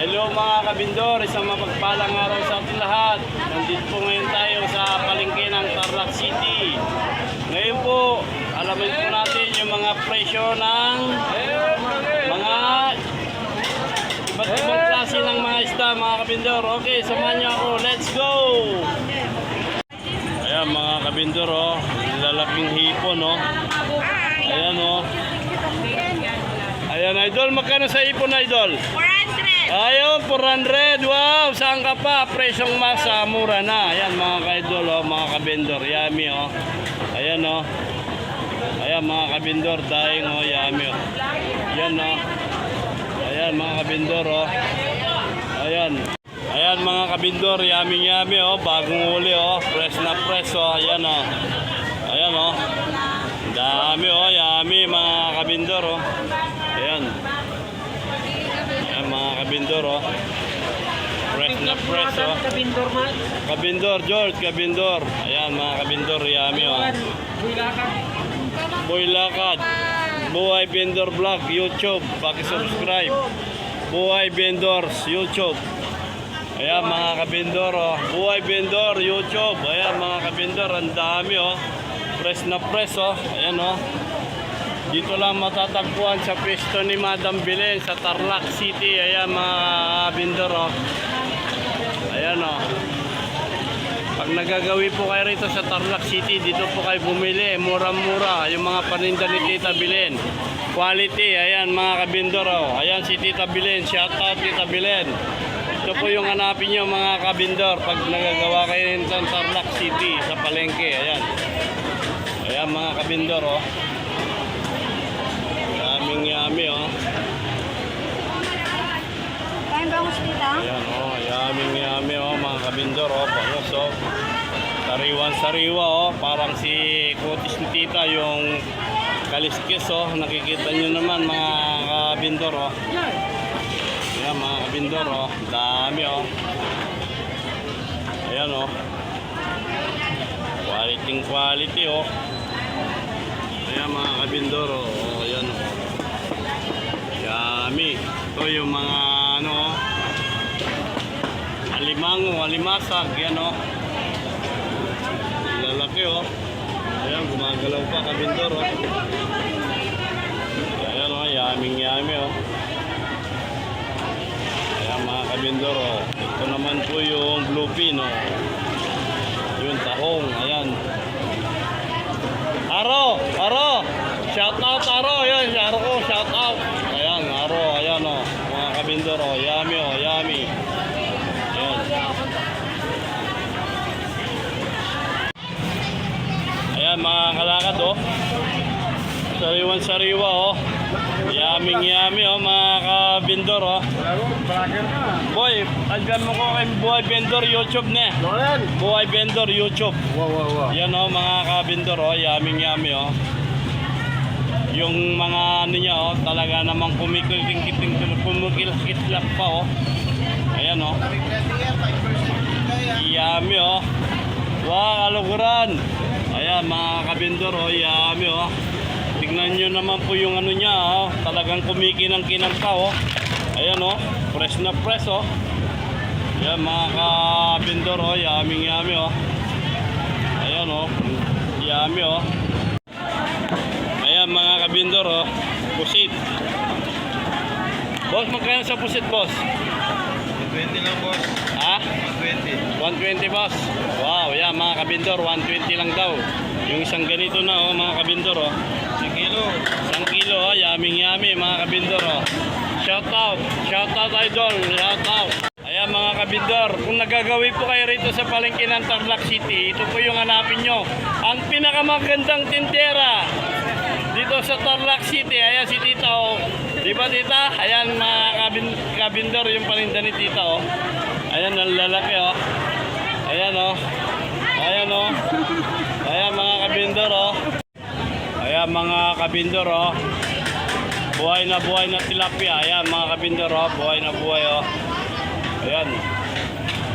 Hello mga kabindor, isang mapagpalang araw sa ating lahat. Nandito po ngayon tayo sa palengke ng Tarlac City. Ngayon po, alamin po natin yung mga presyo ng mga iba't ibang klase ng mga isda mga kabindor. Okay, samahan niyo ako, let's go! Ayan mga kabindor, oh, lalaking hipon, oh. Ayan, oh. Ayan, idol, magkano sa hipon, idol? 400. Ayun, 400. Wow, saan ka pa? Presyong masa, mura na. Ayan mga ka-idol, oh, mga kabindor. Yummy, oh. Ayan, oh. Ayan mga kabindor, daing, oh, yummy, oh. Ayan, oh. Ayan mga kabindor, oh. Ayan. Ayan mga kabindor, yummy, yummy, oh. Bagong uli, oh. Fresh na fresh, oh. Ayan, oh. Ayan, oh. Dami, oh. Yummy mga kabindor, oh. Ayan. Ayan mga kabindor, oh. Fresh na fresh, oh. Kabindor man. Kabindor, George, kabindor. Ayan mga kabindor, yummy, oh. Boy Lakad. Buhay Vendor Vlog, YouTube. Paki-subscribe. Buhay Vendors, YouTube. Ayan mga kabindor, oh. Buhay Vendor, YouTube. Ayan mga kabindor, ang dami, oh. Fresh na fresh, oh. Ayan, oh. Dito lang matatagpuan sa pwesto ni Madam Belen sa Tarlac City. Ayan mga kabindor, oh. Ayan, oh. Pag nagagawi po kayo rito sa Tarlac City, dito po kayo bumili. Mura-mura yung mga paninda ni Tita Belen. Quality, ayan mga kabindor, oh. Ayan si Tita Belen. Shout out Tita Belen. Ito po yung hanapin nyo mga kabindor pag nagagawa kayo rito sa Tarlac City sa palengke. Ayan. Ayan mga kabindor, oh. Yummy, oh. Kain ba mas dito? Ayan, oh. Yummy, oh. Mga kabindor, oh. Payos, oh. Sariwan-sariwa, oh. Parang si kutis ni Tita, yung kaliskis, oh. Nakikita nyo naman, mga kabindor, oh. Ayan, mga kabindor, oh. Dami, oh. Ayan, oh. Quality, oh. Ayan, mga kabindor, oh. Ayan, oh. Yummy. Ito yung mga ano, alimango, alimasag, yan, oh. Lalaki, oh. Ayan, gumagalaw pa kabindor, oh. Ayan, oh, yummy, oh. Ayan mga kabindor, oh. Ito naman po yung bluefin, oh. Yung tahong, ayan. Aro. Shout out Aro, ayan, Aro ko, shout out. Ayan, Aro, ayan, oh. Mga kabindor, oh. Yummy, oh, yummy. Ayan. Ayan mga kalakad, oh. Sariwan-sariwa, oh. Yummy, oh, mga kabindor, oh. Boy, adyan mo ko kay Buhay Vendor YouTube na. Buhay Vendor YouTube. Wow. Yan, oh, mga kabindor, oh. Yummy, oh. Yung mga ano niya, oh, talaga namang kumikil-kitlap pa, oh. Ayan, oh. Yummy, oh. Wow, kaluguran. Ayan, mga kabindor, oh. Yummy, oh. Tignan nyo naman po yung ano niya, oh. Talagang kumikinang-kinang pa, oh. Ayan, oh. Fresh na fresh, oh. Ayan, mga kabindor, oh. Yummy, oh. Ayan, oh. Yummy, oh. Ayan, mga kabindor, oh. Pusit. Boss, magkano sa pusit, boss? 120 lang, boss. Ha? 120. 120, boss. Wow, yan mga kabindor, 120 lang daw. Yung isang ganito na, oh, mga kabindor, oh. 1 kilo. 1 kilo, oh. Yummy, mga kabindor, oh. Shout out idol, shout out. Ayan mga kabindor, kung nagagawi po kayo rito sa palengke ng Tarlac City, ito po yung hanapin nyo. Ang pinakamagandang tindera dito sa Tarlac City. Ayan si Tita, oh. Di ba, Tita? Ayan mga kabindor, yung paninda ni Tita, oh. Ayan ang lalaki, oh. Ayan, oh. Ayan, oh. Ayan mga kabindor, oh. Ayan mga kabindor, oh. Buhay na tilapia. Ayan mga kabindor, oh. Buhay, oh. Ayan.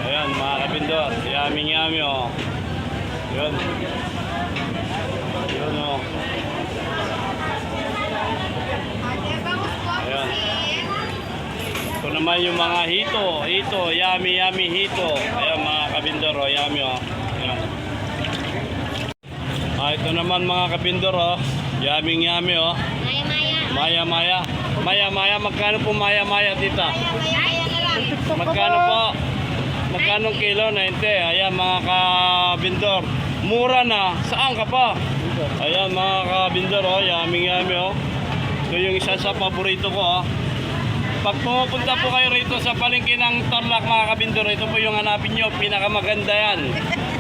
Ayan mga kabindor. Yummy, oh. Ayan. Ayan, oh. Ayan. Ito naman yung mga hito. Hito, yummy, yummy hito. Ayan mga kabindor, oh, yummy, oh. Ayan. Ito naman mga kabindor, oh. Yummy, yummy, oh. Maya, maya. Maya, maya. Maya, maya. Magkano po maya, maya, tita? Maya na lang. Magkano po? Magkano kilo? 90. Ayan mga kabindor. Mura na. Saan ka pa? Ayan mga kabindor, oh. Yummy, yummy, oh. Ito yung isa sa paborito ko, oh. Pag pumupunta po kayo rito sa palengke ng Tarlac mga kabindor, ito po yung hanapin nyo, pinakamaganda yan.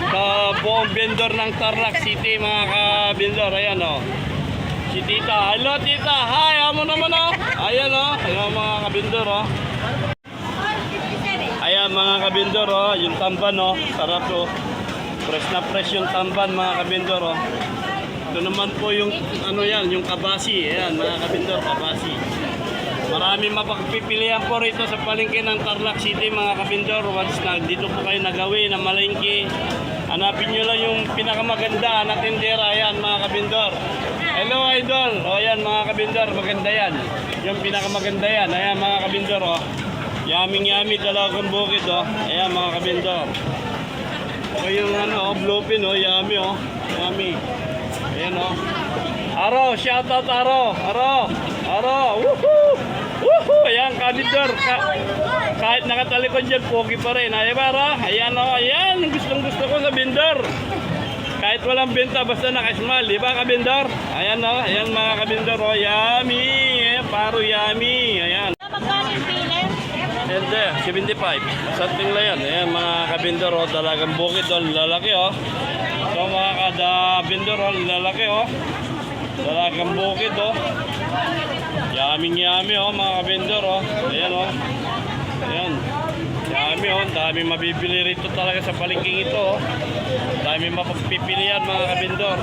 Sa buong vendor ng Tarlac City mga kabindor, ayan o. Si tita, hello tita, hi, amo naman o. Ayan o, ayan mga kabindor o. Ayan mga kabindor o, yung tamban o, sarap o. Fresh na fresh yung tamban mga kabindor o. Ito naman po yung ano yan, yung kabasi, ayan mga kabindor, kabasi. Marami mapagpipilian po rito sa palengke ng Tarlac City mga kabindor. Once na dito po kayo nagawin na malengke, hanapin nyo lang yung pinakamaganda na tindera. Ayan mga kabindor. Hello idol. O yan mga kabindor, maganda yan. Yung pinakamaganda yan. Ayan mga kabindor. O. Yaming yami talagang bukid. O. Ayan mga kabindor. O yung ano, bluefin. O. Yami. O. Yami. Ayan o. Aro, shoutout Aro. Aro. Aro. Woohoo! Woohoo! Ayan, kabindor. Kahit nakatalikod dyan, pogi pa rin. Ayan, para. Ayan, o. Ayan. Gustong gusto ko sa bindor. Kahit walang benta, basta nakasmal. Di ba, kabindor? Ayan, o. Ayan, mga kabindor. O, yummy. Ayan, paro yummy. Ayan. Magkano yung piler? Hindi, 75. Something lang yan. Ayan, mga kabindor. O, talagang bukid. O, lalaki, o. So, mga kabindor. O, lalaki, o. Talagang bukid, o. Yaming yami oh mga kabindor oh. Ayan oh. Ayan. Yami oh. Dami mabibili rito talaga sa palengking ito oh. Dami mapagpipilian mga kabindor.